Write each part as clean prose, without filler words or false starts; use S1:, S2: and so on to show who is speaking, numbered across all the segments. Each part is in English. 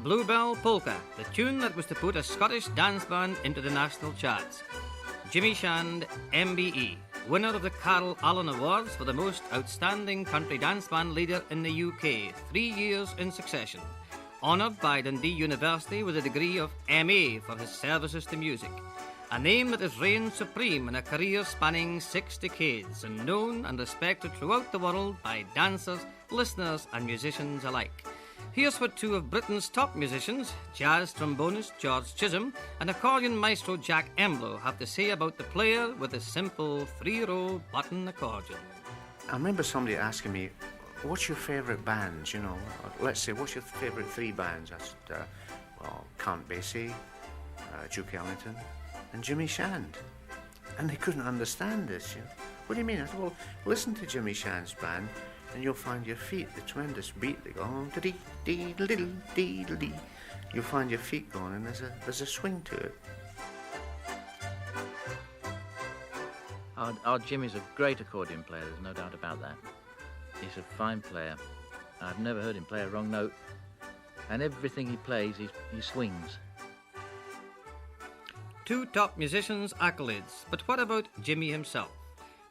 S1: Bluebell Polka, the tune that was to put a Scottish dance band into the national charts. Jimmy Shand, MBE, winner of the Carl Allen Awards for the most outstanding country dance band leader in the UK, 3 years in succession. Honoured by Dundee University with a degree of MA for his services to music. A name that has reigned supreme in a career spanning 6 decades and known and respected throughout the world by dancers, listeners and musicians alike. Here's what two of Britain's top musicians, jazz trombonist George Chisholm and accordion maestro Jack Emblow, have to say about the player with a simple 3-row button accordion.
S2: I remember somebody asking me, what's your favourite bands, you know? Let's say, what's your favourite 3 bands? I said, Count Basie, Duke Ellington and Jimmy Shand. And they couldn't understand this, you know. What do you mean? I said, well, listen to Jimmy Shand's band and you'll find your feet, the tremendous beat, they go, dee dee dee dee dee. You'll find your feet going and there's a swing to it.
S3: Our Jimmy's a great accordion player, there's no doubt about that. He's a fine player. I've never heard him play a wrong note. And everything he plays, he swings.
S1: Two top musicians' accolades, but what about Jimmy himself?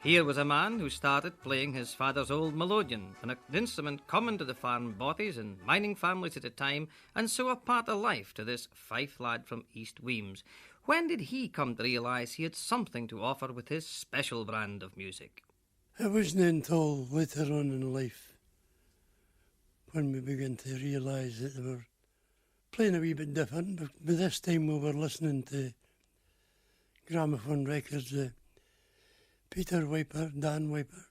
S1: Here was a man who started playing his father's old melodeon, an instrument common to the farm bothies and mining families at the time, and so a part of life to this Fife lad from East Weems. When did he come to realise he had something to offer with his special brand of music?
S4: It wasn't until later on in life when we began to realise that they were playing a wee bit different, but by this time we were listening to gramophone records, Peter Wiper, Dan Wiper,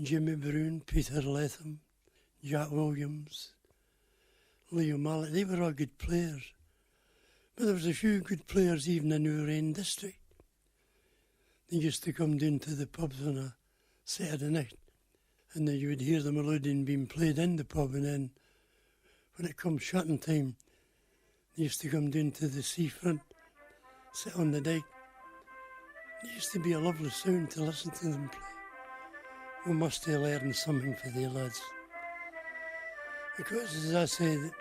S4: Jimmy Brown, Peter Latham, Jack Williams, Leo Mallet. They were all good players. But there was a few good players even in our own district. They used to come down to the pubs on a Saturday night and then you would hear the melodeon being played in the pub, and then when it comes shutting time, they used to come down to the seafront, sit on the dyke. It used to be a lovely sound to listen to them play. We must have learned something for the lads. Because, as I said,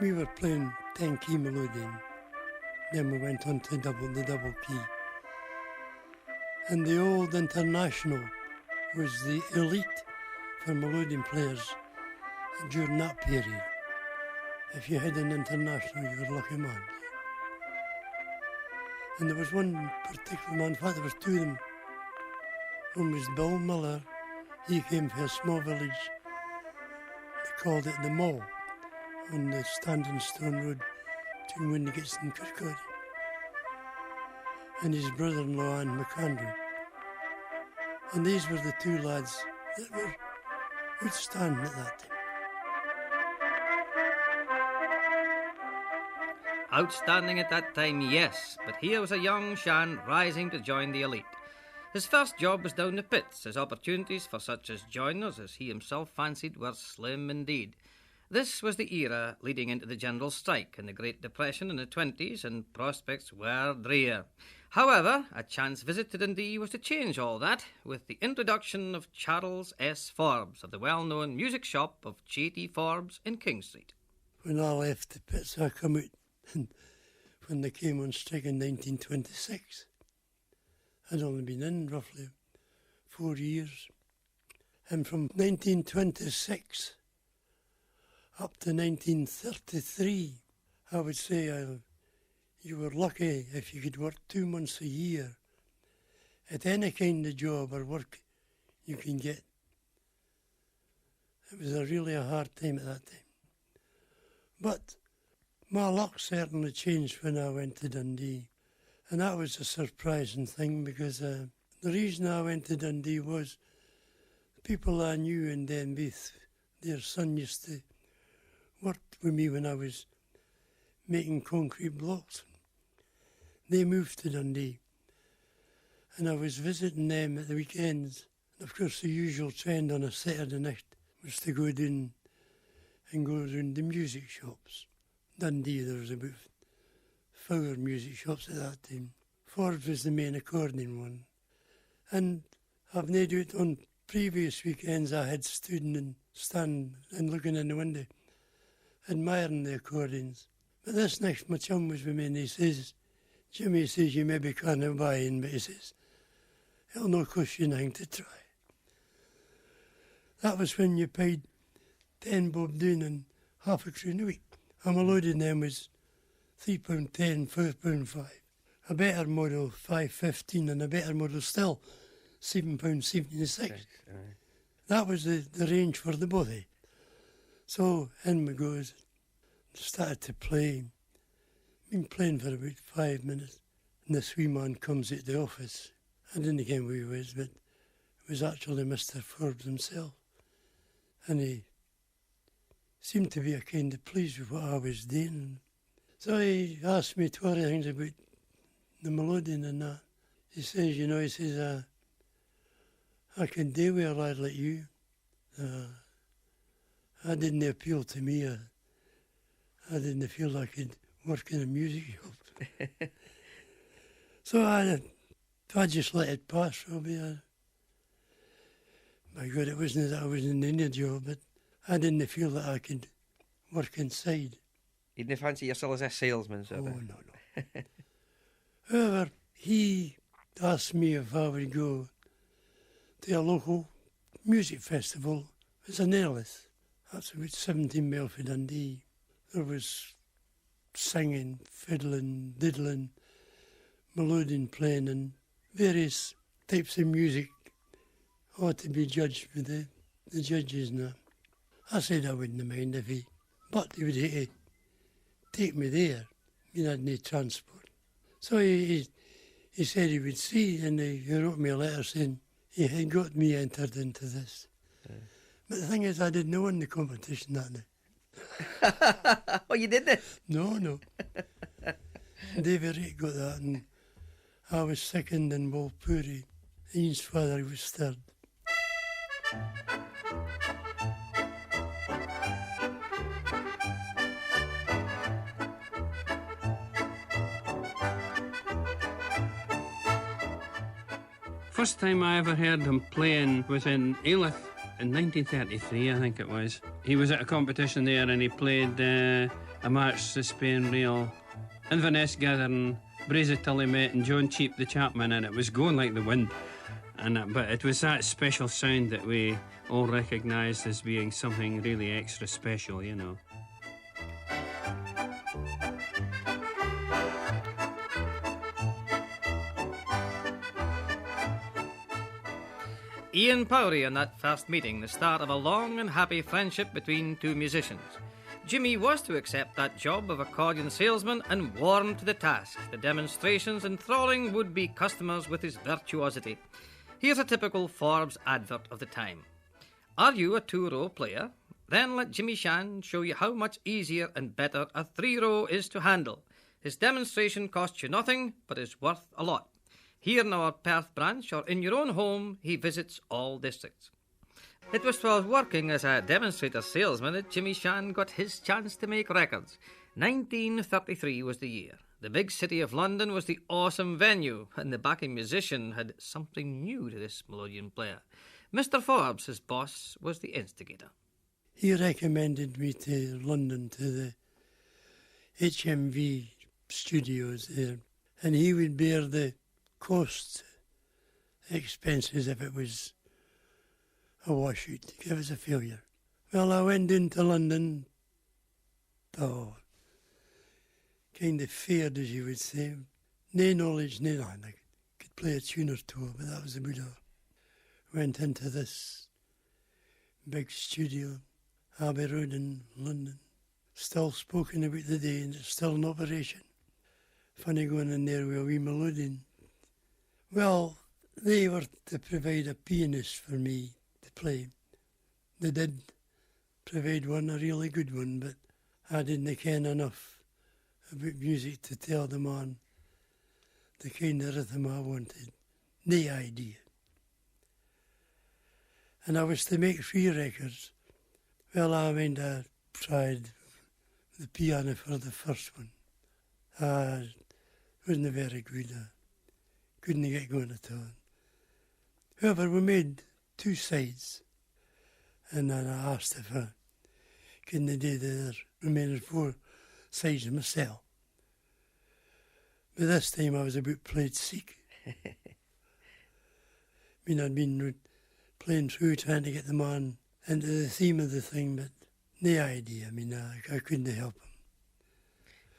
S4: we were playing 10-key melodeon. Then we went on to the double key. And the old International was the elite for melodeon players during that period. If you had an International, you were a lucky man. And there was one particular man, in fact there was two of them. One was Bill Miller. He came from a small village, they called it the Mall, on the Standing Stone Road between Windigates and Kirkcaldy. And his brother-in-law, Anne McAndrew. And these were the two lads that were outstanding at that time.
S1: Outstanding at that time, yes, but here was a young Shan rising to join the elite. His first job was down the pits, as opportunities for such as joiners as he himself fancied were slim indeed. This was the era leading into the general strike and the Great Depression in the 20s, and prospects were drear. However, a chance visit to Dundee was to change all that with the introduction of Charles S. Forbes of the well-known music shop of J.T. Forbes in King Street.
S4: When I left the pits, I come out and when they came on strike in 1926. I'd only been in roughly 4 years. And from 1926 up to 1933, I would say you were lucky if you could work 2 months a year at any kind of job or work you can get. It was really a hard time at that time. But my luck certainly changed when I went to Dundee. And that was a surprising thing because the reason I went to Dundee was the people I knew in Denbith, their son used to work with me when I was making concrete blocks. They moved to Dundee and I was visiting them at the weekends. And of course the usual trend on a Saturday night was to go down and go around the music shops. Dundee, there was about 4 music shops at that time. Forbes was the main accordion one. And I've no doubt on previous weekends I had stood and stand and looking in the window admiring the accordions. But this next my chum was with me and he says, Jimmy says you maybe can't buy in, but he says, it'll no cost you nothing to try. That was when you paid 10 bob down and half a croon a week. A melodeon then was £3.10, £4.5. A better model, £5.15, and a better model still, £7.76. That was the range for the bothy. So in we goes, started to play. Been playing for about 5 minutes, and this wee man comes at the office. I didn't know who he was, but it was actually Mr. Forbes himself. And he seemed to be a kind of pleased with what I was doing. So he asked me 20 things about the melodeon and that. He says, you know, he says, I can do with a lad like you. That didn't appeal to me. I didn't feel I could work in a music shop. So I just let it pass, Robbie. My God, it wasn't that I was in any job, but I didn't feel that I could work inside.
S5: You didn't fancy yourself as a salesman, sort of?
S4: Oh, no. However, he asked me if I would go to a local music festival. It's an Ellis. That's about 17 miles from Dundee. There was singing, fiddling, diddling, melodeon playing, and various types of music ought to be judged with the judges now. I said I wouldn't mind if he, but he would have to take me there. I'd need transport. So he said he would see, and he wrote me a letter saying he had got me entered into this. Yeah. But the thing is, I didn't win the competition that night.
S5: Oh, you didn't?
S4: No. David Rake got that, and I was second, and Powrie, Ian's father, was third.
S6: First time I ever heard him playing was in Alyth in 1933, I think it was. He was at a competition there and he played a march to Spain Real, Inverness Gathering, Brazy Tully Met and John Cheap the Chapman, and it was going like the wind. But it was that special sound that we all recognised as being something really extra special, you know.
S1: Ian Powrie and that first meeting, the start of a long and happy friendship between two musicians. Jimmy was to accept that job of accordion salesman and warm to the task, the demonstrations enthralling would-be customers with his virtuosity. Here's a typical Forbes advert of the time. Are you a 2-row player? Then let Jimmy Shan show you how much easier and better a 3-row is to handle. His demonstration costs you nothing, but is worth a lot. Here in our Perth branch or in your own home, he visits all districts. It was while working as a demonstrator salesman that Jimmy Shan got his chance to make records. 1933 was the year. The big city of London was the awesome venue, and the backing musician had something new to this melodeon player. Mr. Forbes, his boss, was the instigator.
S4: He recommended me to London to the HMV studios there, and he would bear the cost expenses if it was a washout, if it was a failure. Well, I went into London, kind of feared, as you would say. No knowledge, no nothing. I could play a tune or two, but that was about all. Went into this big studio, Abbey Road in London. Still spoken about the day, and it's still in operation. Funny going in there with a wee melodeon. Well, they were to provide a pianist for me to play. They did provide one, a really good one, but I didn't ken enough about music to tell them on the kind of rhythm I wanted. No idea. And I was to make 3 records. Well, I tried the piano for the first one. It wasn't very good. I couldn't get going at all. However, we made 2 sides, and then I asked if I couldn't do the remaining 4 sides of my cell. But this time I was about played sick. I mean, I'd been playing through trying to get them on into the theme of the thing, but no idea. I mean, I couldn't help them.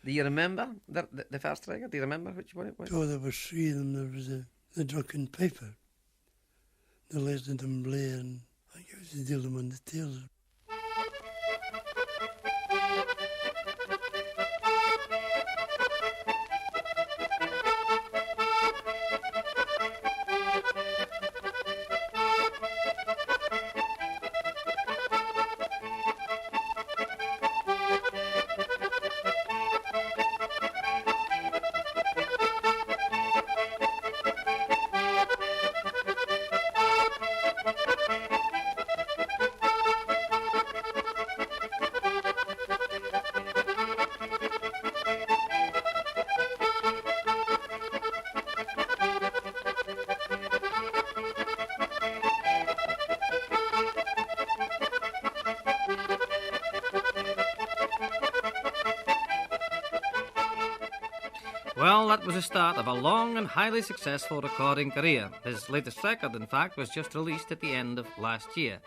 S5: Do you remember the first record? Do you remember which one it was?
S4: Oh, there were 3 of them. There was the Drunken Piper, the Leslie and Blair, and I think it was the Dillon on the Taylor.
S1: Well, that was the start of a long and highly successful recording career. His latest record, in fact, was just released at the end of last year.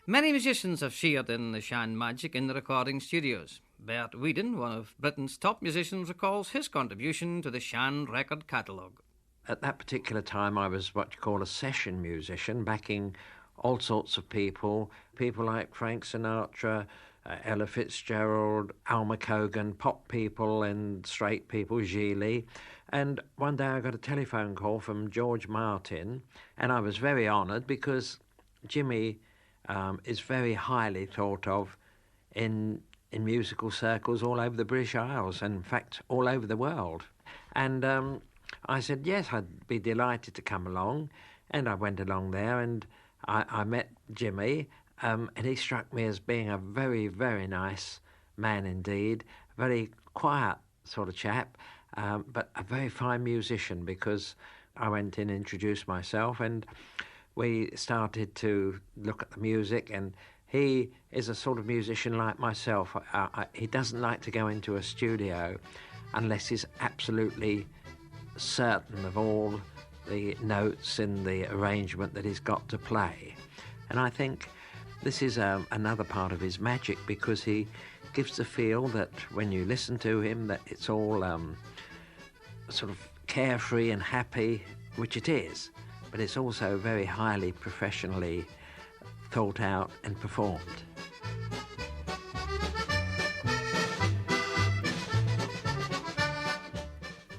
S1: Many musicians have shared in the Shan magic in the recording studios. Bert Weedon, one of Britain's top musicians, recalls his contribution to the Shan record catalogue.
S7: At that particular time, I was what you call a session musician, backing all sorts of people like Frank Sinatra, Ella Fitzgerald, Alma Cogan, pop people and straight people, Gigli. And one day I got a telephone call from George Martin, and I was very honoured because Jimmy is very highly thought of in musical circles all over the British Isles, and in fact all over the world. And I said, yes, I'd be delighted to come along. And I went along there and I met Jimmy, and he struck me as being a very, very nice man indeed, a very quiet sort of chap, but a very fine musician, because I went in and introduced myself and we started to look at the music, and he is a sort of musician like myself. He doesn't like to go into a studio unless he's absolutely certain of all the notes in the arrangement that he's got to play. And I think this is another part of his magic, because he gives the feel that when you listen to him that it's all sort of carefree and happy, which it is, but it's also very highly professionally thought out and performed.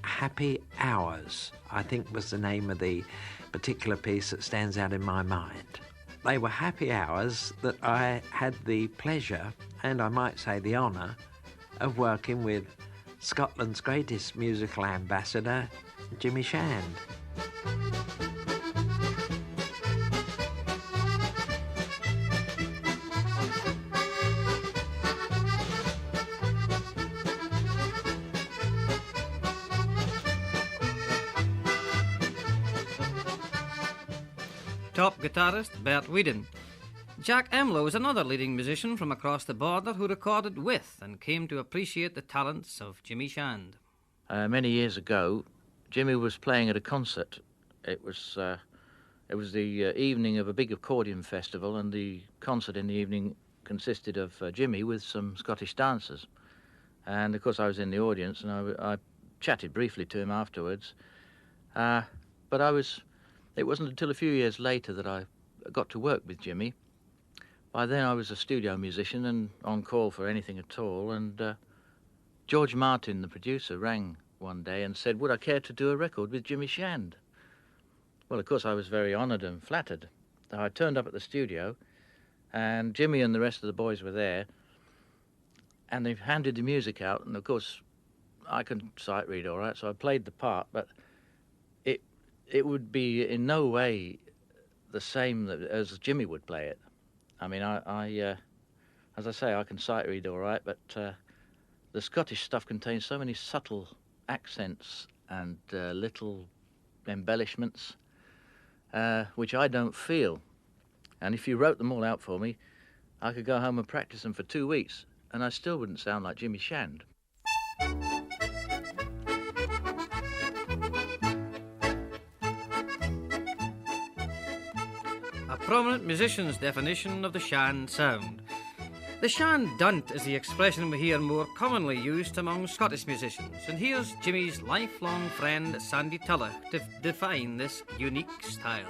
S7: Happy Hours, I think, was the name of the particular piece that stands out in my mind. They were happy hours that I had the pleasure, and I might say the honour, of working with Scotland's greatest musical ambassador, Jimmy Shand.
S1: Top guitarist Bert Weedon. Jack Emlow is another leading musician from across the border who recorded with and came to appreciate the talents of Jimmy Shand.
S3: Many years ago, Jimmy was playing at a concert. It was the evening of a big accordion festival, and the concert in the evening consisted of Jimmy with some Scottish dancers. And of course I was in the audience, and I chatted briefly to him afterwards. But it wasn't until a few years later that I got to work with Jimmy. By then I was a studio musician and on call for anything at all, and George Martin, the producer, rang one day and said, would I care to do a record with Jimmy Shand? Well, of course I was very honoured and flattered. So I turned up at the studio, and Jimmy and the rest of the boys were there, and they handed the music out, and of course I can sight read all right, so I played the part, but it would be in no way the same as Jimmy would play it. I mean, I as I say, I can sight read all right, but the Scottish stuff contains so many subtle accents and little embellishments, which I don't feel. And if you wrote them all out for me, I could go home and practice them for 2 weeks, and I still wouldn't sound like Jimmy Shand.
S1: A prominent musician's definition of the Shan sound. The Shan dunt is the expression we hear more commonly used among Scottish musicians, and here's Jimmy's lifelong friend Sandy Tulloch to define this unique style.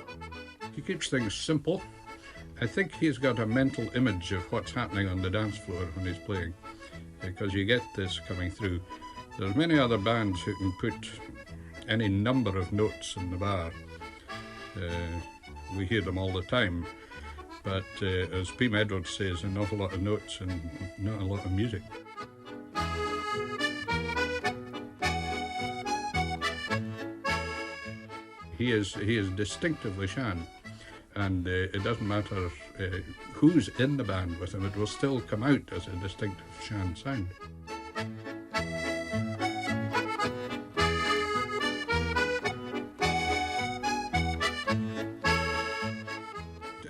S8: He keeps things simple. I think he's got a mental image of what's happening on the dance floor when he's playing, because you get this coming through. There's many other bands who can put any number of notes in the bar. We hear them all the time, but as Pete Edwards says, an awful lot of notes and not a lot of music. He is distinctively Shan, and it doesn't matter who's in the band with him, it will still come out as a distinctive Shan sound.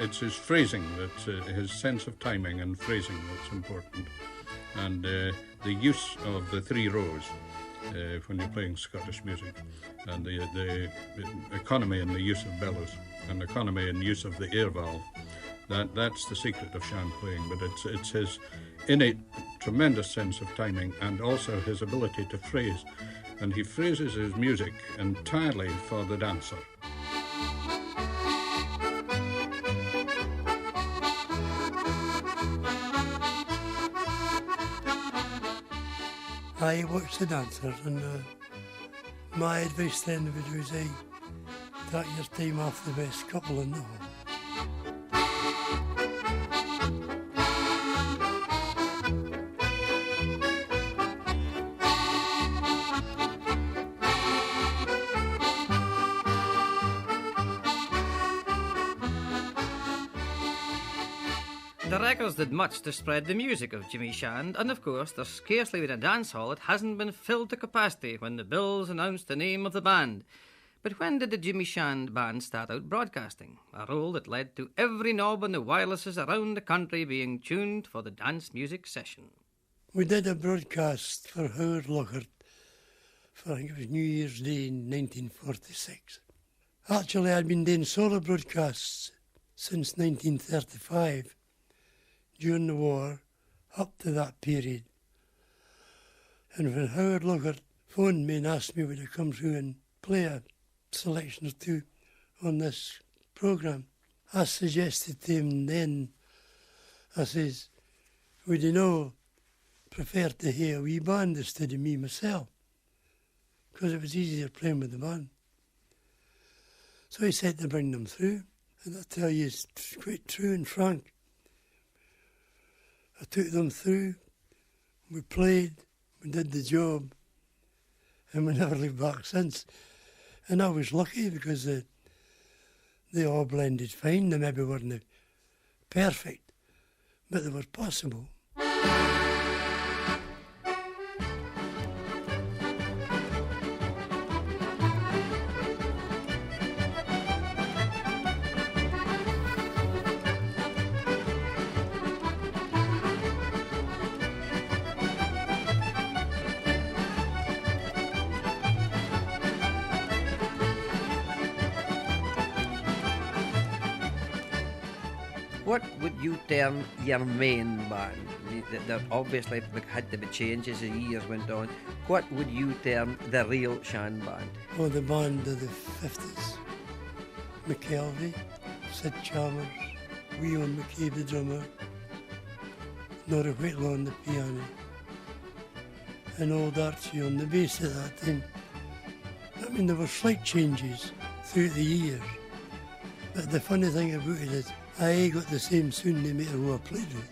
S8: It's his phrasing, his sense of timing and phrasing that's important, and the use of the three rows when you're playing Scottish music, and the economy in the use of bellows and economy in use of the air valve. That's the secret of Shan playing, but it's his innate tremendous sense of timing and also his ability to phrase, and he phrases his music entirely for the dancer.
S4: I watch the dancers, and my advice then would be say, take your time off the best couple in the hall.
S1: The records did much to spread the music of Jimmy Shand, and of course there's scarcely been a dance hall that hasn't been filled to capacity when the bills announced the name of the band. But when did the Jimmy Shand band start out broadcasting? A role that led to every knob on the wirelesses around the country being tuned for the dance music session.
S4: We did a broadcast for Howard Lockhart for, I think it was New Year's Day in 1946. Actually, I'd been doing solo broadcasts since 1935. During the war, up to that period. And when Howard Lockhart phoned me and asked me would I come through and play a selection or two on this programme, I suggested to him then, I says, would you prefer to hear a wee band instead of me myself? Because it was easier playing with the band. So he said to bring them through, and I tell you, it's quite true and frank. I took them through, we played, we did the job, and we never looked back since. And I was lucky because they all blended fine. They maybe weren't perfect, but they were possible.
S5: What would you term your main band? There obviously had to be changes as years went on. What would you term the real Shan band?
S4: Oh, the band of the 50s. McKelvey, Sid Chalmers, Wee Owen McCabe the drummer, Nora Whitlaw on the piano, and old Archie on the bass at that time. I mean, there were slight changes throughout the years, but the funny thing about it is I got the same tune no matter who I played with.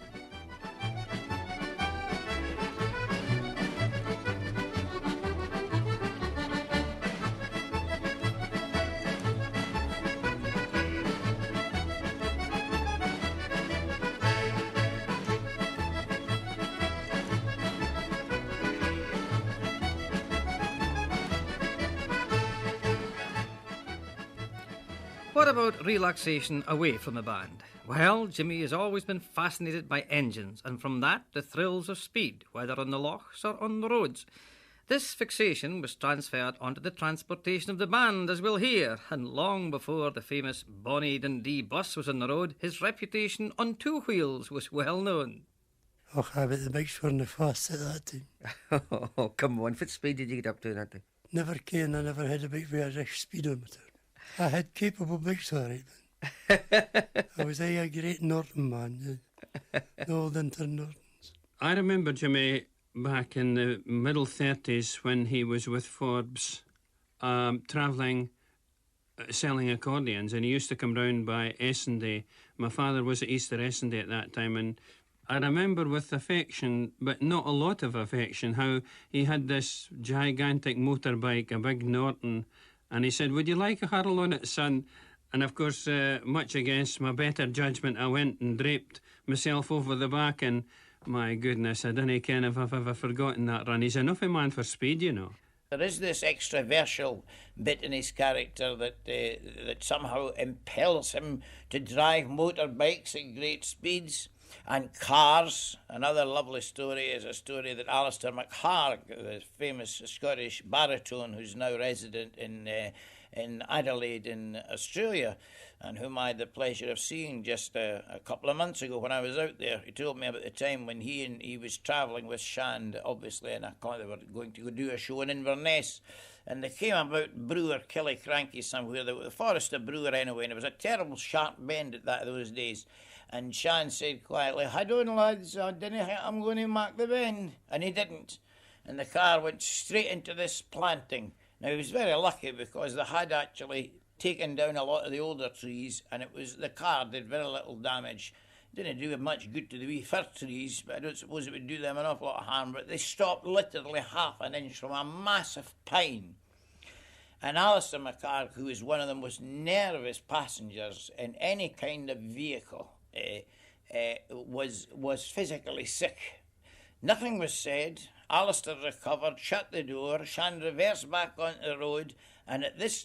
S1: What about relaxation away from the band? Well, Jimmy has always been fascinated by engines, and from that, the thrills of speed, whether on the lochs or on the roads. This fixation was transferred onto the transportation of the band, as we'll hear, and long before the famous Bonnie Dundee bus was on the road, his reputation on two wheels was well known.
S4: Oh, I bet the bikes weren't fast at that time.
S5: Oh, come on. What speed did you get up to that time?
S4: Never came, I never had a bike with a risk speedometer. I had capable bikes, all right, then. I was a great Norton man, the old Inter Nortons.
S6: I remember Jimmy back in the middle 30s when he was with Forbes, travelling, selling accordions, and he used to come round by Essendon. My father was at Easter Essendon at that time, and I remember with affection, but not a lot of affection, how he had this gigantic motorbike, a big Norton, and he said, "Would you like a hurl on it, son?" And of course, much against my better judgment, I went and draped myself over the back, and my goodness, I don't ken if I've ever forgotten that run. He's enough a man for speed, you know.
S9: There is this extraversial bit in his character that somehow impels him to drive motorbikes at great speeds and cars. Another lovely story is a story that Alistair McHarg, the famous Scottish baritone who's now resident in Adelaide in Australia, and whom I had the pleasure of seeing just a couple of months ago when I was out there. He told me about the time when he was travelling with Shand, obviously, and they were going to go do a show in Inverness, and they came about Brewer, Killiecrankie somewhere, the Forest of Brewer anyway, and it was a terrible sharp bend at those days. And Shand said quietly, "Head on, lads, I didn't think I'm going to make the bend." And he didn't. And the car went straight into this planting. Now, he was very lucky because they had actually taken down a lot of the older trees, and the car did very little damage. It didn't do much good to the wee fir trees, but I don't suppose it would do them an awful lot of harm. But they stopped literally half an inch from a massive pine. And Alistair McHarg, who was one of the most nervous passengers in any kind of vehicle, was physically sick. Nothing was said. Alistair recovered, shut the door, Shand reversed back onto the road, and at this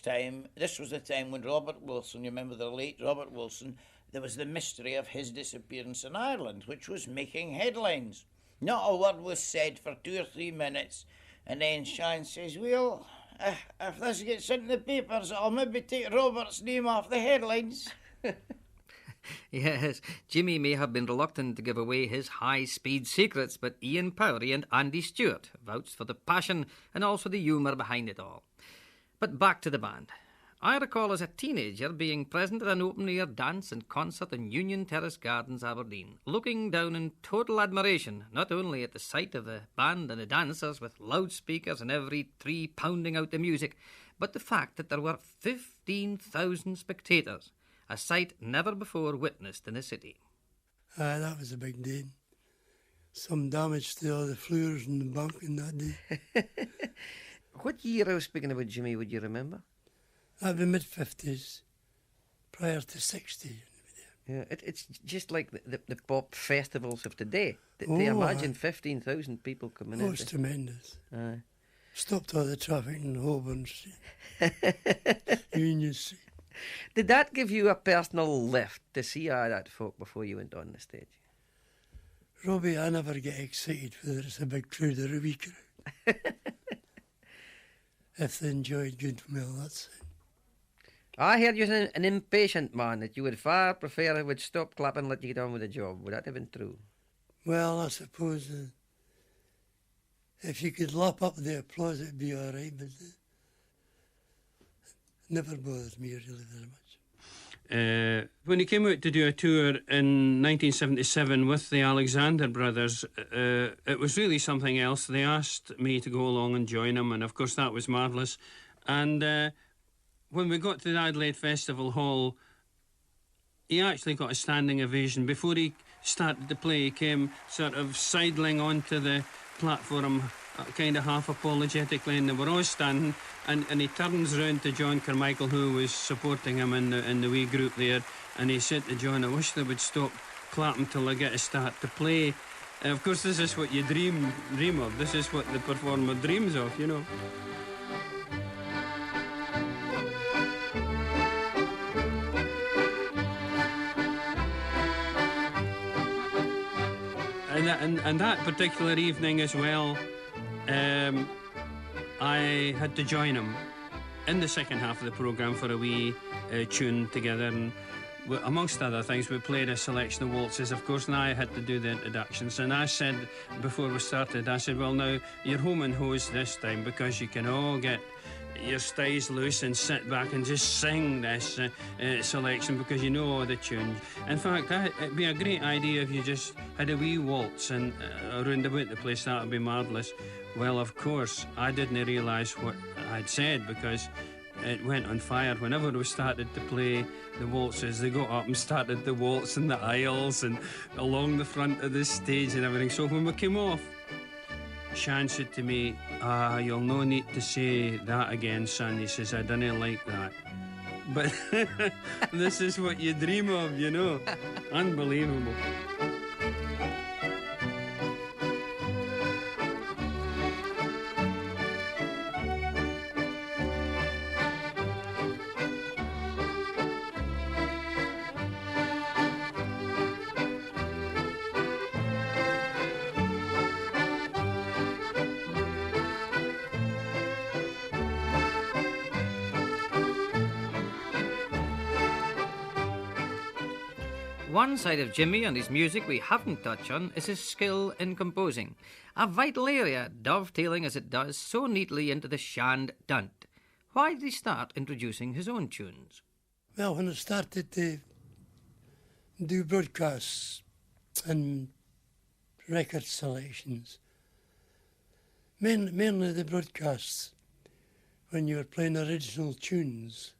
S9: was the time when Robert Wilson, you remember the late Robert Wilson, there was the mystery of his disappearance in Ireland, which was making headlines. Not a word was said for 2 or 3 minutes, and then Shand says, "Well, if this gets into the papers, I'll maybe take Robert's name off the headlines."
S1: Yes, Jimmy may have been reluctant to give away his high-speed secrets, but Ian Powrie and Andy Stewart vouched for the passion and also the humour behind it all. But back to the band. I recall as a teenager being present at an open-air dance and concert in Union Terrace Gardens, Aberdeen, looking down in total admiration, not only at the sight of the band and the dancers with loudspeakers and every tree pounding out the music, but the fact that there were 15,000 spectators, a sight never before witnessed in the city.
S4: That was a big day. Some damage to all the floors and the bunk in that day.
S5: What year I was speaking about, Jimmy, would you remember?
S4: That'd be mid-50s, prior to 60.
S5: Yeah, it's just like the pop festivals of today. They imagine 15,000 people coming in.
S4: Oh, it's tremendous.
S5: Aye.
S4: Stopped all the traffic in Holborn Street, Union Street.
S5: Did that give you a personal lift to see all that folk before you went on the stage?
S4: Robbie, I never get excited whether it's a big crowd or a wee crowd. If they enjoyed good, well, that's it.
S5: I heard you was an impatient man, that you would far prefer I would stop clapping and let you get on with the job. Would that have been true?
S4: Well, I suppose if you could lap up the applause, it'd be all right, but it never bothered me really very much.
S6: When he came out to do a tour in 1977 with the Alexander Brothers, it was really something else. They asked me to go along and join them, and of course that was marvellous. And when we got to the Adelaide Festival Hall, he actually got a standing ovation. Before he started to play, he came sort of sidling onto the platform, kind of half apologetically, and they were all standing, and he turns round to John Carmichael, who was supporting him in the wee group there, and he said to John, "I wish they would stop clapping till I get to start to play." Of course, this is what you dream of. This is what the performer dreams of, you know. Yeah, and that particular evening as well, I had to join him in the second half of the programme for a wee tune together, and amongst other things we played a selection of waltzes, of course, and I had to do the introductions. And I said before we started, I said, well, now you're home and hose this time, because you can all get your stays loose and sit back and just sing this selection, because you know all the tunes. In fact, it'd be a great idea if you just had a wee waltz and around about the place. That would be marvellous. Well, of course, I didn't realise what I'd said, because it went on fire. Whenever we started to play the waltzes, they got up and started the waltz in the aisles and along the front of the stage and everything. So when we came off, Shan said to me, you'll no need to say that again, son. He says, I didn't like that. But this is what you dream of, you know. Unbelievable.
S1: One side of Jimmy and his music we haven't touched on is his skill in composing, a vital area dovetailing as it does so neatly into the shan dunt. Why did he start introducing his own tunes?
S4: Well, when I started to do broadcasts and record selections, mainly the broadcasts, when you were playing original tunes,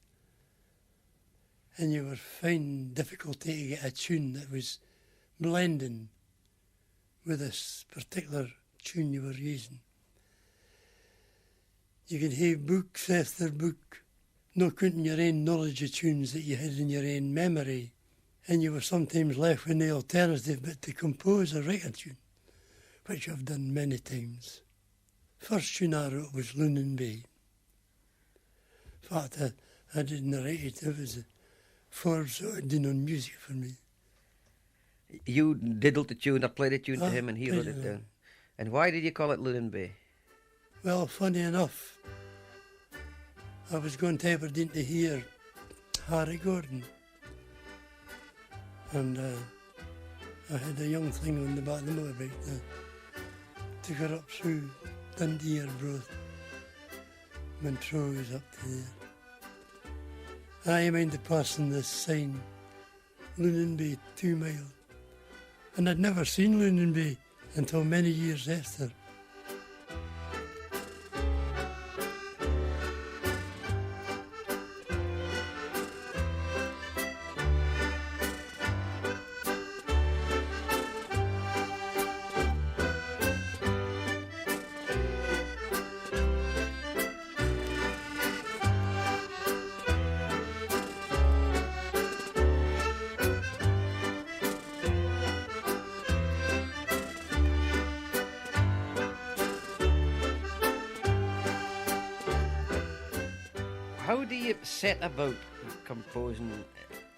S4: and you were finding difficulty to get a tune that was blending with this particular tune you were using. You could have books after book, not counting your own knowledge of tunes that you had in your own memory, and you were sometimes left with no alternative but to compose a record tune, which I've done many times. First tune I wrote was Lunan Bay. In fact, I didn't write it, it was Forbes did on music for me.
S5: You diddled the tune or played a tune to him and he wrote it down. And why did you call it Lunan Bay?
S4: Well, funny enough, I was going to Aberdeen to hear Harry Gordon, and I had a young thing on the back of the motorbike. Took her up through Dundee Arbroath, Montrose up to there. I minded passing this sign, Lunan Bay, 2 mile. And I'd never seen Lunan Bay until many years after.
S5: How do you set about composing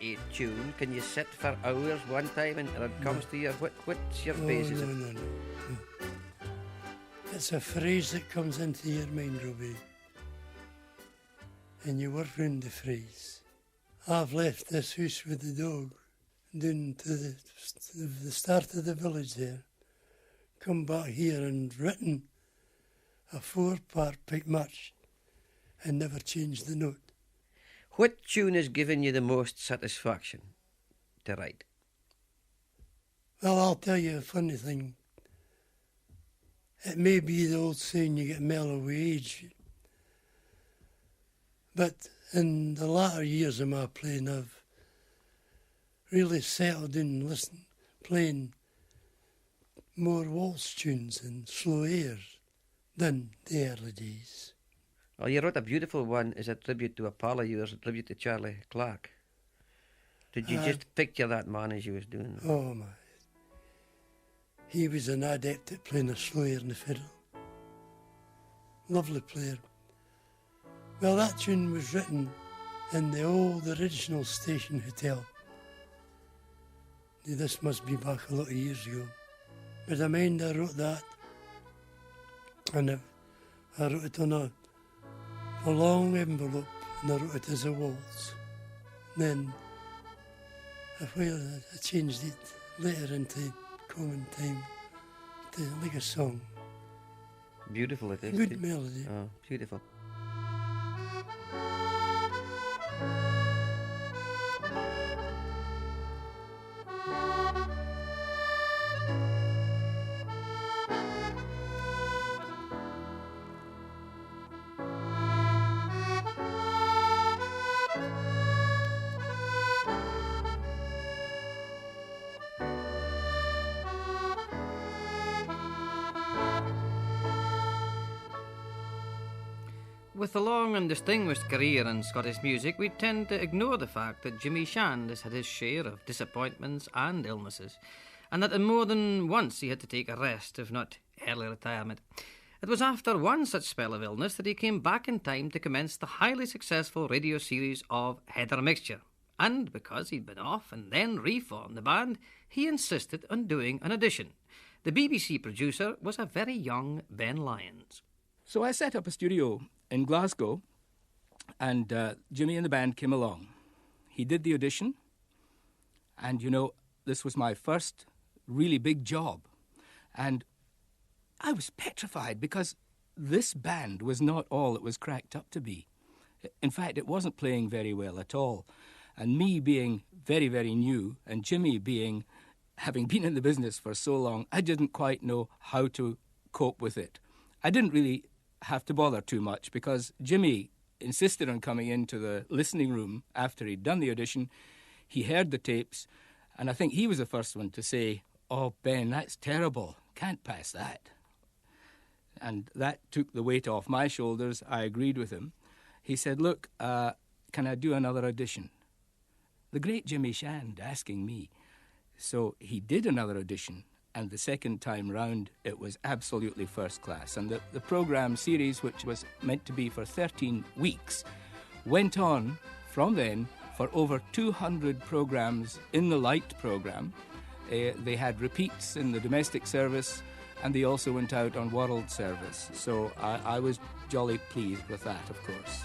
S5: a tune? Can you sit for hours one time and it comes to you? What's your pace?
S4: No. It's a phrase that comes into your mind, Robbie, and you work round the phrase. I've left this house with the dog, down to the start of the village there, come back here and written a 4-part pick march and never changed the note.
S5: What tune has given you the most satisfaction to write?
S4: Well, I'll tell you a funny thing. It may be the old saying, you get mellow with age, but in the latter years of my playing, I've really settled in playing more waltz tunes and slow airs than the early days.
S5: Well, you wrote a beautiful one as a tribute to a pal of yours, a tribute to Charlie Clark. Did you just picture that man as you was doing that?
S4: Oh my. He was an adept at playing a slow air on the fiddle. Lovely player. Well, that tune was written in the old original Station Hotel. This must be back a lot of years ago. But I mind I wrote that, and I wrote it on a long envelope, and I wrote it as a waltz. Then I changed it later into common time to like a song.
S5: Beautiful it is.
S4: Good melody.
S5: Oh, beautiful.
S1: With a long and distinguished career in Scottish music, we tend to ignore the fact that Jimmy Shand has had his share of disappointments and illnesses, and that more than once he had to take a rest, if not early retirement. It was after one such spell of illness that he came back in time to commence the highly successful radio series of Heather Mixture. And because he'd been off and then reformed the band, he insisted on doing an audition. The BBC producer was a very young Ben Lyons.
S10: So I set up a studio in Glasgow, and Jimmy and the band came along. He did the audition, and this was my first really big job. And I was petrified because this band was not all it was cracked up to be. In fact, it wasn't playing very well at all. And me being very, very new, and Jimmy having been in the business for so long, I didn't quite know how to cope with it. I didn't really have to bother too much because Jimmy insisted on coming into the listening room after he'd done the audition. He heard the tapes, and I think he was the first one to say, "Oh, Ben, that's terrible. Can't pass that." And that took the weight off my shoulders. I agreed with him. He said, "Look, can I do another audition?" The great Jimmy Shand asking me. So he did another audition, and the second time round, it was absolutely first class. And the programme series, which was meant to be for 13 weeks, went on from then for over 200 programmes in the light programme. They had repeats in the domestic service, and they also went out on world service. So I was jolly pleased with that, of course.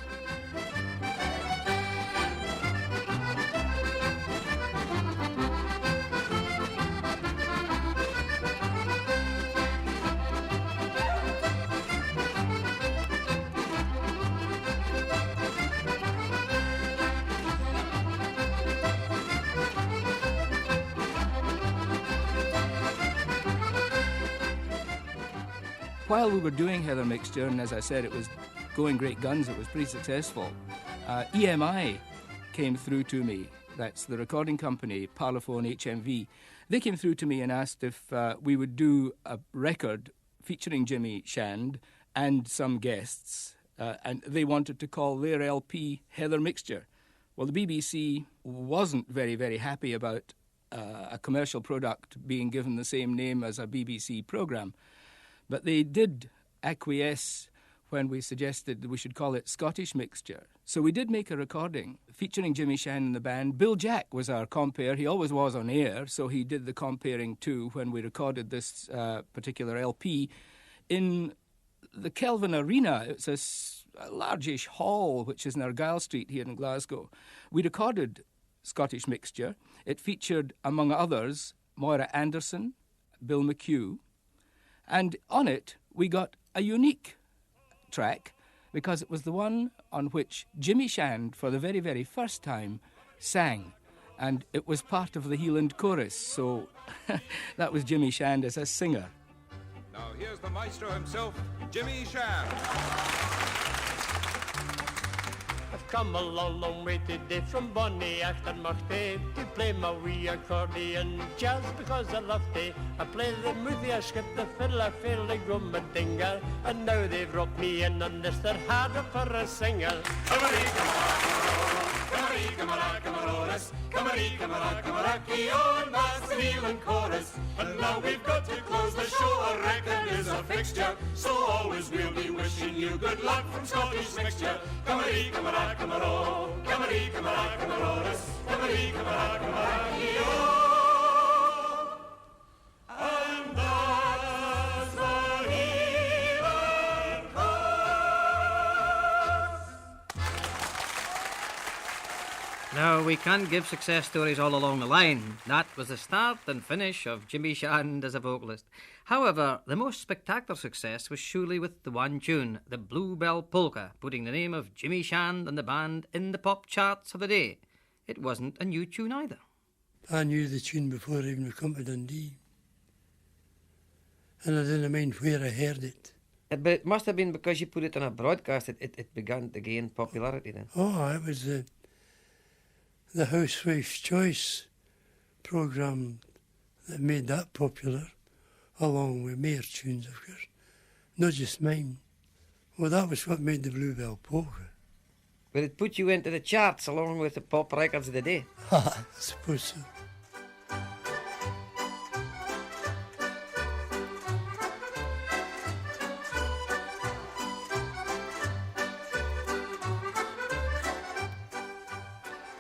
S10: While we were doing Heather Mixture, and as I said, it was going great guns, it was pretty successful, EMI came through to me. That's the recording company, Parlophone HMV. They came through to me and asked if we would do a record featuring Jimmy Shand and some guests, and they wanted to call their LP Heather Mixture. Well, the BBC wasn't very, very happy about a commercial product being given the same name as a BBC programme. But they did acquiesce when we suggested that we should call it Scottish Mixture. So we did make a recording featuring Jimmy Shand and the band. Bill Jack was our compere. He always was on air, so he did the comparing too when we recorded this particular LP in the Kelvin Arena. It's a largish hall which is in Argyle Street here in Glasgow. We recorded Scottish Mixture. It featured, among others, Moira Anderson, Bill McHugh, and on it, we got a unique track because it was the one on which Jimmy Shand, for the very, very first time, sang. And it was part of the Heeland chorus, so that was Jimmy Shand as a singer.
S11: Now here's the maestro himself, Jimmy Shand.
S12: I've come a long, long way today from Bonnie Achtermachte to play my wee accordion jazz because I love it. I play the movie, I skip the fiddle, I feel the gummadingle, and now they've rocked me in on this, they're harder for a singer. And that's the Heeland chorus. And now we've got to close the show, a record is a fixture, so always we'll be wishing you good luck from Scottish Mixture. Come-a-dee, come-a-da, come-a-ro, come-a-dee, come-a-da, come-a-ro-ris, come-a-dee, come-a-da, come-a-da, and
S1: Now, we can't give success stories all along the line. That was the start and finish of Jimmy Shand as a vocalist. However, the most spectacular success was surely with the one tune, the Bluebell Polka, putting the name of Jimmy Shand and the band in the pop charts of the day. It wasn't a new tune either.
S4: I knew the tune before I even come to Dundee. And I didn't mind where I heard it.
S5: But it must have been because you put it on a broadcast, it began to gain popularity then.
S4: Oh, it was the Housewife's Choice programme that made that popular, along with more tunes, of course. Not just mine. Well, that was what made the Bluebell Polka.
S5: But it put you into the charts along with the pop records of the day.
S4: I suppose so.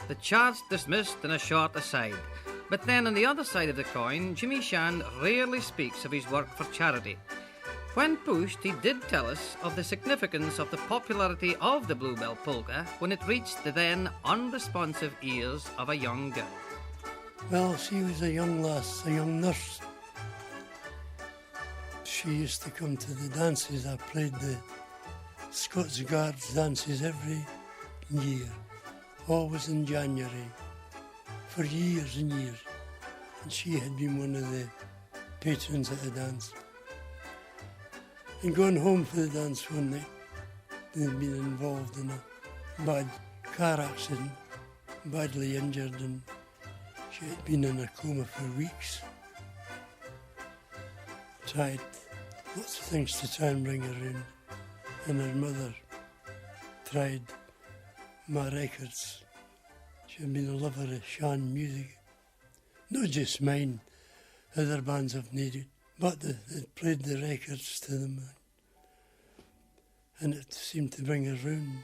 S1: The charts dismissed in a short aside. But then on the other side of the coin, Jimmy Shand rarely speaks of his work for charity. When pushed, he did tell us of the significance of the popularity of the Bluebell Polka when it reached the then unresponsive ears of a young girl.
S4: Well, she was a young lass, a young nurse. She used to come to the dances. I played the Scots Guards dances every year, always in January, for years and years. And she had been one of the patrons at the dance. And going home for the dance one night, they'd been involved in a bad car accident, badly injured, and she had been in a coma for weeks. Tried lots of things to try and bring her in, and her mother tried my records. She had been a lover of Shan music, not just mine, other bands have needed, but they played the records to them, and it seemed to bring her round.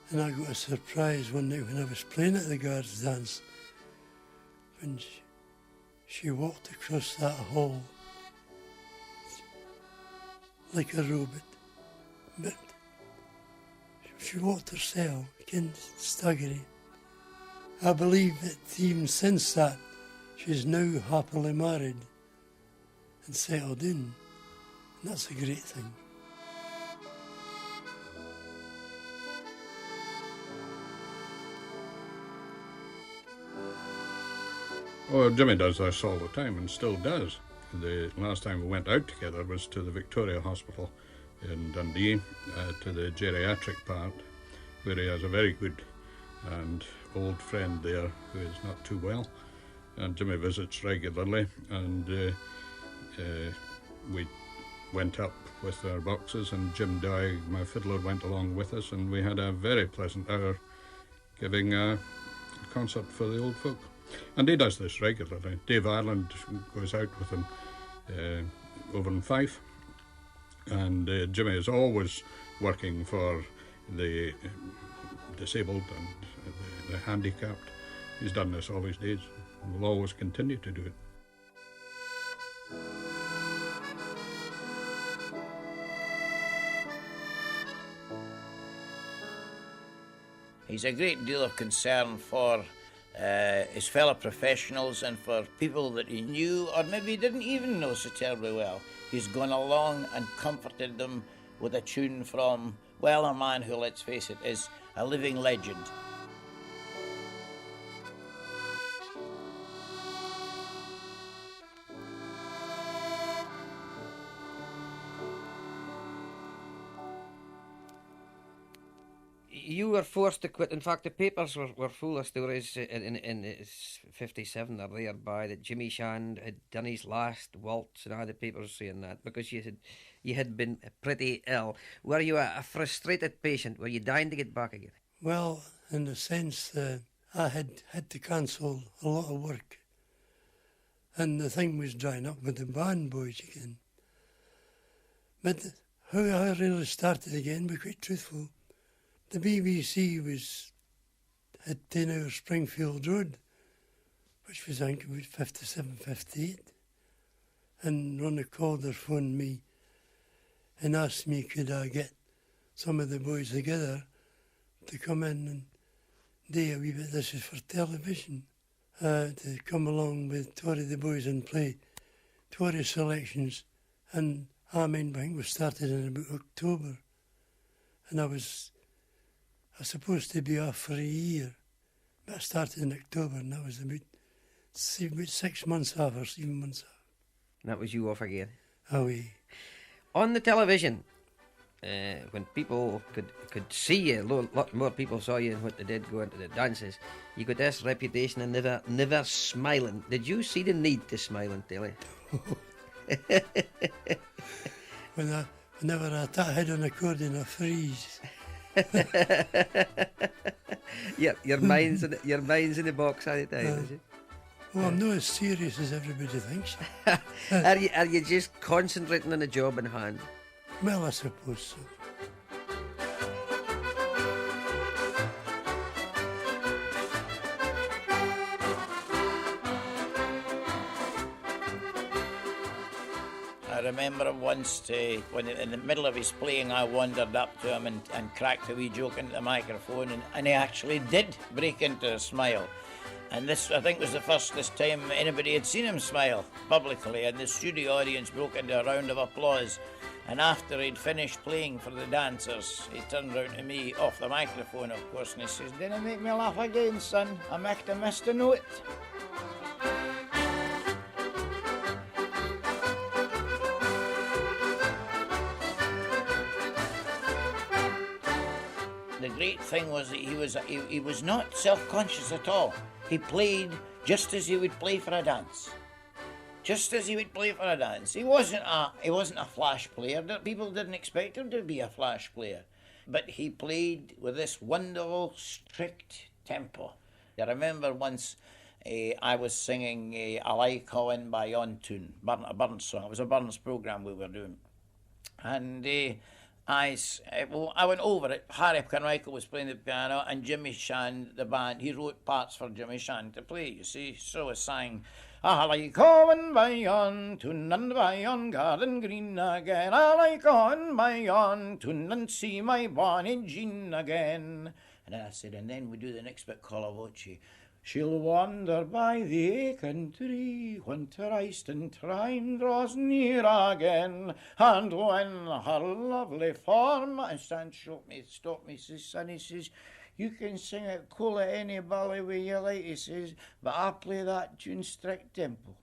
S4: And I got a surprise one night when I was playing at the Guards dance, when she walked across that hall like a robot, but she walked herself, kind of staggering. I believe that even since that, she's now happily married and settled in, and that's a great thing.
S8: Oh, Jimmy does this all the time and still does. The last time we went out together was to the Victoria Hospital in Dundee, to the geriatric part, where he has a very good and old friend there who is not too well. And Jimmy visits regularly, and we went up with our boxes, and Jim Doig, my fiddler, went along with us, and we had a very pleasant hour giving a concert for the old folk. And he does this regularly. Dave Ireland goes out with him over in Fife, and Jimmy is always working for the disabled and the handicapped. He's done this all his days and will always continue to do it.
S9: He's a great deal of concern for his fellow professionals and for people that he knew or maybe didn't even know so terribly well. He's gone along and comforted them with a tune from, well, a man who, let's face it, is a living legend.
S5: You were forced to quit. In fact, the papers were full of stories in 57 or thereby that Jimmy Shand had done his last waltz, and all the papers saying that because you had been pretty ill. Were you a frustrated patient? Were you dying to get back again?
S4: Well, in the sense that I had to cancel a lot of work, and the thing was drying up with the band boys again. But how I really started again, to be quite truthful, the BBC had 10 hours Springfield Road, which was, I think, about 57, 58. And Ronnie Calder phoned me and asked me could I get some of the boys together to come in and day a wee bit, this is for television, to come along with Tory the Boys and play Tory selections. And Amen Bank was started in about October. And I was supposed to be off for a year. But I started in October, and that was about 6 months off or 7 months off.
S5: And that was you off again.
S4: Oh, yeah.
S5: On the television, when people could see you, a lot more people saw you than what they did go into the dances, you got this reputation of never smiling. Did you see the need to smile on telly?
S4: Whenever I head on accordion, I freeze.
S5: your mind's in the box all the time, is it?
S4: Well, I'm not as serious as everybody thinks.
S5: Are you just concentrating on the job in hand?
S4: Well, I suppose so.
S9: I remember once, when in the middle of his playing, I wandered up to him and cracked a wee joke into the microphone, and he actually did break into a smile. And this, I think, was this time anybody had seen him smile publicly, and the studio audience broke into a round of applause. And after he'd finished playing for the dancers, he turned round to me, off the microphone, of course, and he says, "Dinna make me laugh again, son. I might have missed a note." The great thing was that he was not self-conscious at all. He played just as he would play for a dance. Just as he would play for a dance. He wasn't a flash player. People didn't expect him to be a flash player. But he played with this wonderful, strict tempo. I remember once I was singing "I Like Cowan" by Yon Tune, a Burns song. It was a Burns programme we were doing. And I went over it. Harry Carmichael was playing the piano, and Jimmy Shand, the band, he wrote parts for Jimmy Shand to play, you see. So I sang, "I like Cowan by yon tune and by yon garden green again. I like Cowan by yon tune and see my bonny Jean again." And then I said, and then we do the next bit, Call a Voce. "She'll wander by the achen tree when tericed and time draws near again. And when her lovely form..." And Stan stopped me, says, "Son," he says, "you can sing it cool at any bally way you like," he says, "but I play that tune strict tempo."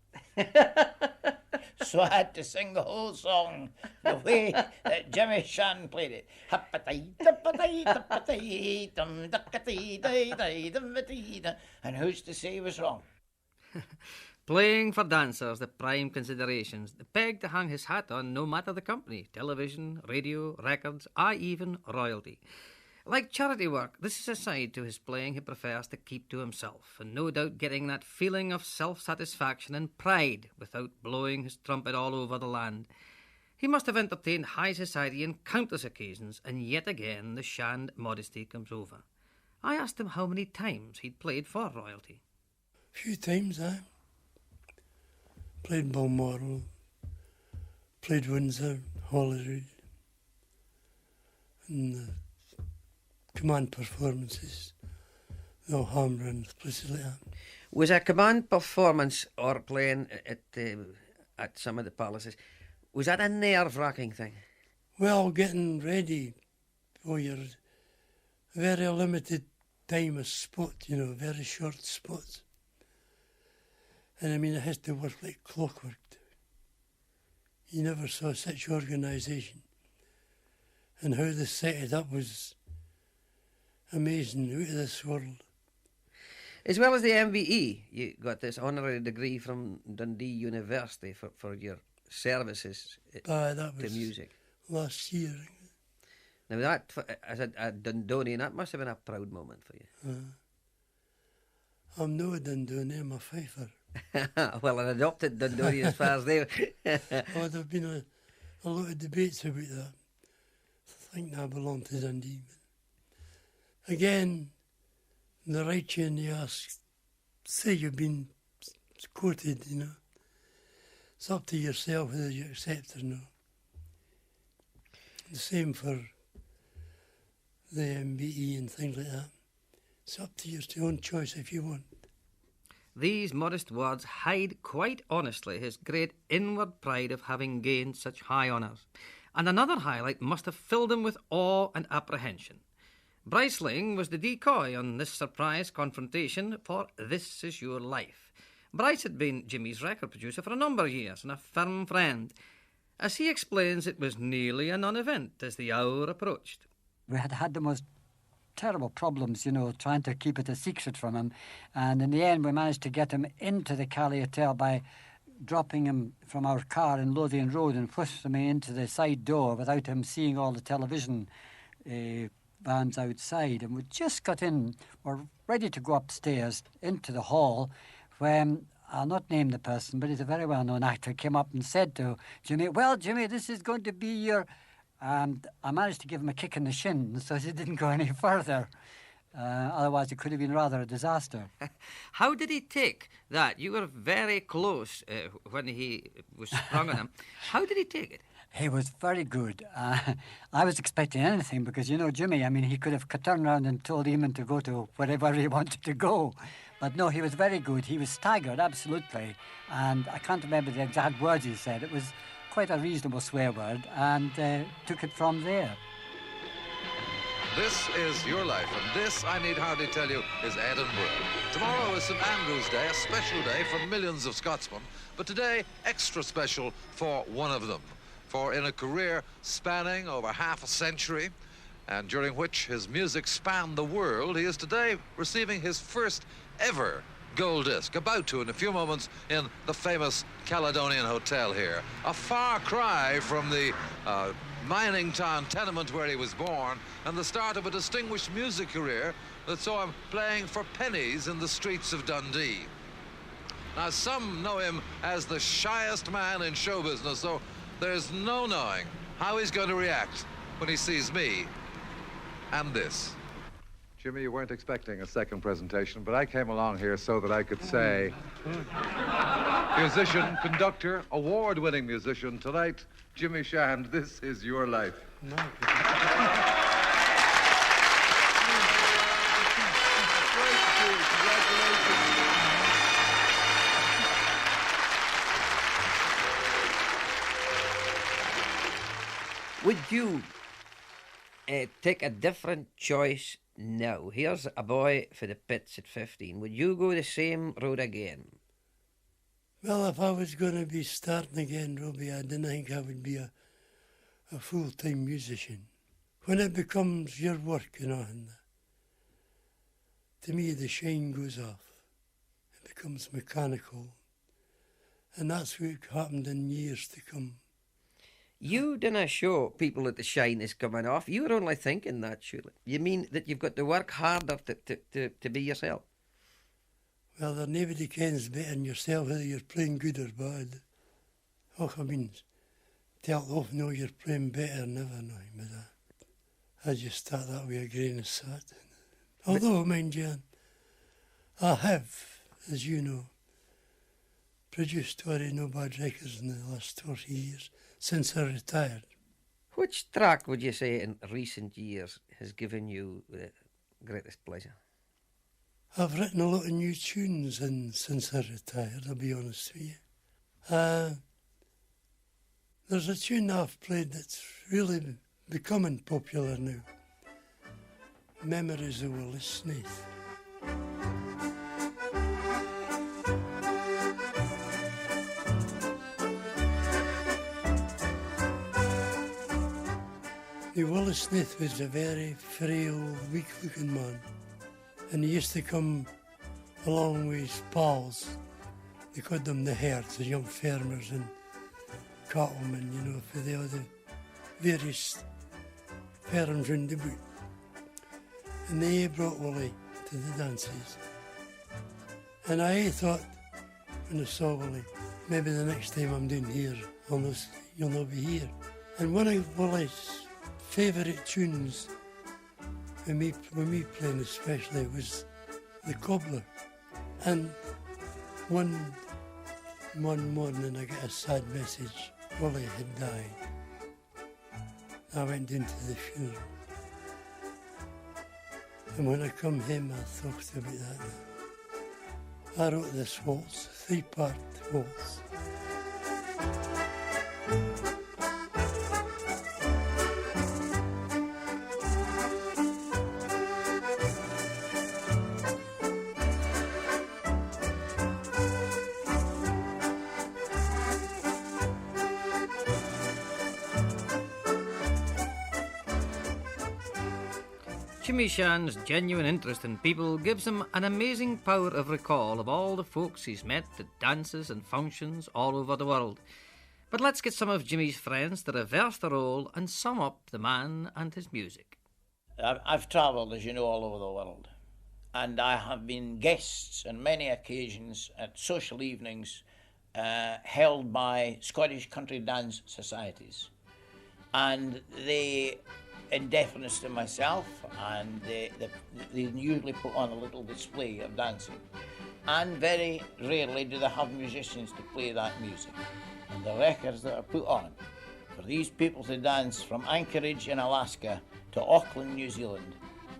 S9: So I had to sing the whole song the way that Jimmy Shand played it. And who's to say he was wrong?
S1: Playing for dancers, the prime considerations, the peg to hang his hat on no matter the company, television, radio, records, even royalty. Like charity work, this is a side to his playing he prefers to keep to himself, and no doubt getting that feeling of self-satisfaction and pride without blowing his trumpet all over the land. He must have entertained high society on countless occasions, and yet again the Shand modesty comes over. I asked him how many times he'd played for royalty.
S4: A few times, played Balmoral, played Windsor, Holyrood, and command performances, no harm runs, places like that.
S5: Was a command performance or playing at some of the palaces, was that a nerve-wracking thing?
S4: Well, getting ready for your very limited time of spot, very short spots. And I mean, it has to work like clockwork. You never saw such organisation. And how they set it up was amazing, out of this world.
S5: As well as the MBE, you got this honorary degree from Dundee University for your services
S4: that was
S5: to music.
S4: Last year.
S5: Now that, as a Dundonian, that must have been a proud moment for you.
S4: I'm no a Dundonian, I'm a Fifer.
S5: Well, an adopted Dundonian as far as they...
S4: Well, there have been a lot of debates about that. I think I belong to Dundee. Again, the right you and they ask, say you've been quoted, It's up to yourself whether you accept or not. The same for the MBE and things like that. It's up to your own choice if you want.
S1: These modest words hide quite honestly his great inward pride of having gained such high honours, and another highlight must have filled him with awe and apprehension. Bryceling was the decoy on this surprise confrontation for This Is Your Life. Bryce had been Jimmy's record producer for a number of years and a firm friend. As he explains, it was nearly a non-event as the hour approached.
S13: We had the most terrible problems, you know, trying to keep it a secret from him. And in the end, we managed to get him into the Cali Hotel by dropping him from our car in Lothian Road and pushing him into the side door without him seeing all the television bands outside. And we just got in, we're ready to go upstairs into the hall when, I'll not name the person, but he's a very well-known actor, came up and said to Jimmy, "Well, Jimmy, this is going to be your..." And I managed to give him a kick in the shin so he didn't go any further. Otherwise, it could have been rather a disaster.
S1: How did he take that? You were very close when he was sprung on him. How did he take it?
S13: He was very good. I was expecting anything because, you know, Jimmy, I mean, he could have turned around and told Eamon to go to wherever he wanted to go. But no, he was very good. He was staggered, absolutely. And I can't remember the exact words he said. It was quite a reasonable swear word, and took it from there.
S14: This is your life, and this, I need hardly tell you, is Edinburgh. Tomorrow is St Andrew's Day, a special day for millions of Scotsmen, but today extra special for one of them. For in a career spanning over half a century, and during which his music spanned the world, he is today receiving his first ever gold disc, about to in a few moments in the famous Caledonian Hotel here. A far cry from the mining town tenement where he was born, and the start of a distinguished music career that saw him playing for pennies in the streets of Dundee. Now, some know him as the shyest man in show business, so there's no knowing how he's going to react when he sees me and this.
S15: Jimmy, you weren't expecting a second presentation, but I came along here so that I could say, musician, conductor, award-winning musician, tonight, Jimmy Shand, this is your life.
S5: Would you take a different choice now? Here's a boy for the pits at 15. Would you go the same road again?
S4: Well, if I was going to be starting again, Robbie, I didn't think I would be a full-time musician. When it becomes your work, you know, and to me the shine goes off. It becomes mechanical. And that's what happened in years to come.
S5: You didn't show people that the shine is coming off. You were only thinking that, surely. You mean that you've got to work harder to be yourself?
S4: Well, there nobody kens better than yourself whether you're playing good or bad. Oh, I mean, tell off, no, you're playing better, never know, but I just start that with a grain of salt. Although, mind you, I have, as you know, produced 20 no bad records in the last 40 years. Since I retired.
S5: Which track would you say in recent years has given you the greatest pleasure?
S4: I've written a lot of new tunes since I retired, I'll be honest with you. There's a tune I've played that's really becoming popular now. Memories of Willis Smith. Willis Smith was a very frail, weak-looking man, and he used to come along with his pals. They called them the herds, the young farmers and cattlemen, you know, for the other various farms round the boot. And they brought Willie to the dances. And I thought, when I saw Willie, maybe the next time I'm down here, you'll not be here. And one of Willie's favourite tunes, when me playing especially, was the Cobbler. And one morning I got a sad message. Willie had died. I went into the funeral. And when I come home, I thought about that. I wrote this waltz, 3-part waltz.
S1: Jimmy Shan's genuine interest in people gives him an amazing power of recall of all the folks he's met at dances and functions all over the world. But let's get some of Jimmy's friends to reverse the role and sum up the man and his music.
S9: I've travelled, as you know, all over the world, and I have been guests on many occasions at social evenings held by Scottish country dance societies. And they, in deference to myself, and they usually put on a little display of dancing. And very rarely do they have musicians to play that music. And the records that are put on for these people to dance from Anchorage in Alaska to Auckland, New Zealand,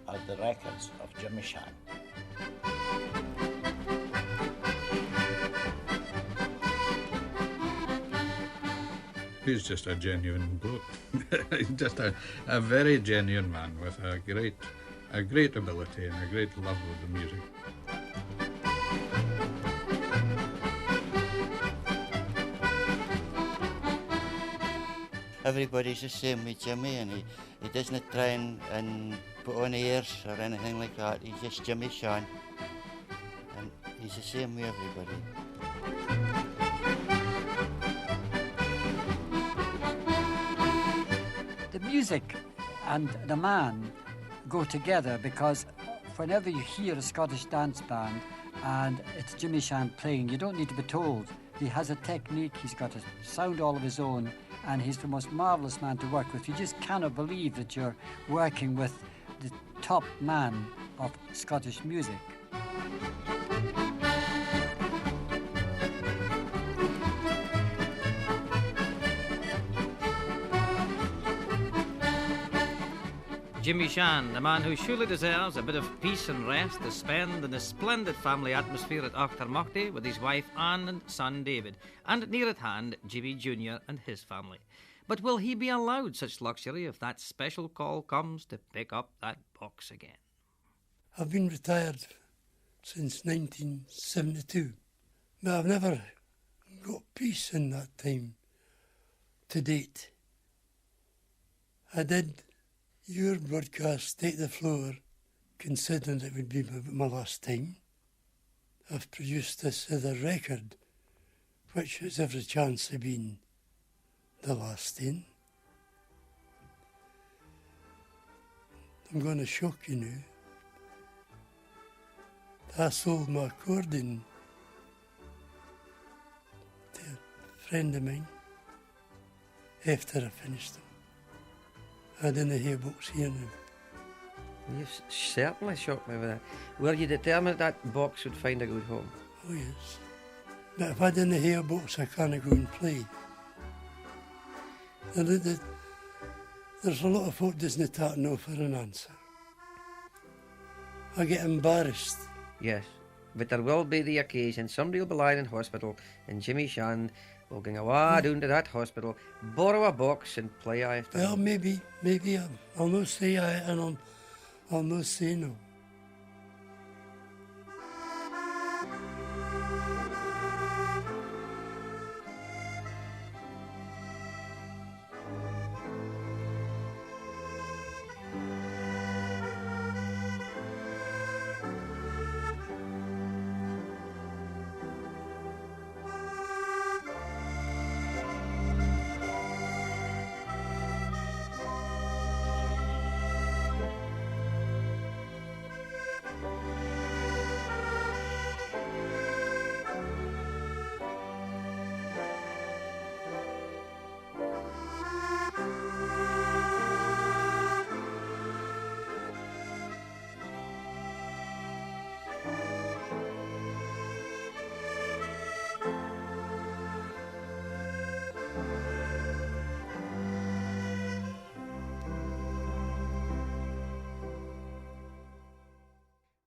S9: are the records of Jimmy Shan.
S8: He's just a genuine bloke. He's just a very genuine man with a great ability and a great love of the music.
S16: Everybody's the same with Jimmy, and he doesn't try and put on airs or anything like that. He's just Jimmy Shan, and he's the same with everybody.
S13: The music and the man go together, because whenever you hear a Scottish dance band and it's Jimmy Shan playing, you don't need to be told. He has a technique, he's got a sound all of his own, and he's the most marvellous man to work with. You just cannot believe that you're working with the top man of Scottish music.
S1: Jimmy Shan, the man who surely deserves a bit of peace and rest to spend in the splendid family atmosphere at Auchtermuchty with his wife Anne and son David, and near at hand, Jimmy Jr. and his family. But will he be allowed such luxury if that special call comes to pick up that box again?
S4: I've been retired since 1972, but I've never got peace in that time to date. I did your broadcast Take the Floor, considering it would be my last time. I've produced this other record, which has every chance of being the last thing. I'm going to shock you now. I sold my accordion to a friend of mine after I finished them. I didn't hear books here now.
S5: You certainly shocked me with that. Were you determined that box would find a good home?
S4: Oh yes. But if I didn't hear books, I can't go and play. There's a lot of folk doesn't talk no for an answer. I get embarrassed.
S5: Yes, but there will be the occasion somebody will be lying in hospital and Jimmy Shan will go away down to that hospital, borrow a box and play after.
S4: Well, maybe I'll not say aye and I'll not say no.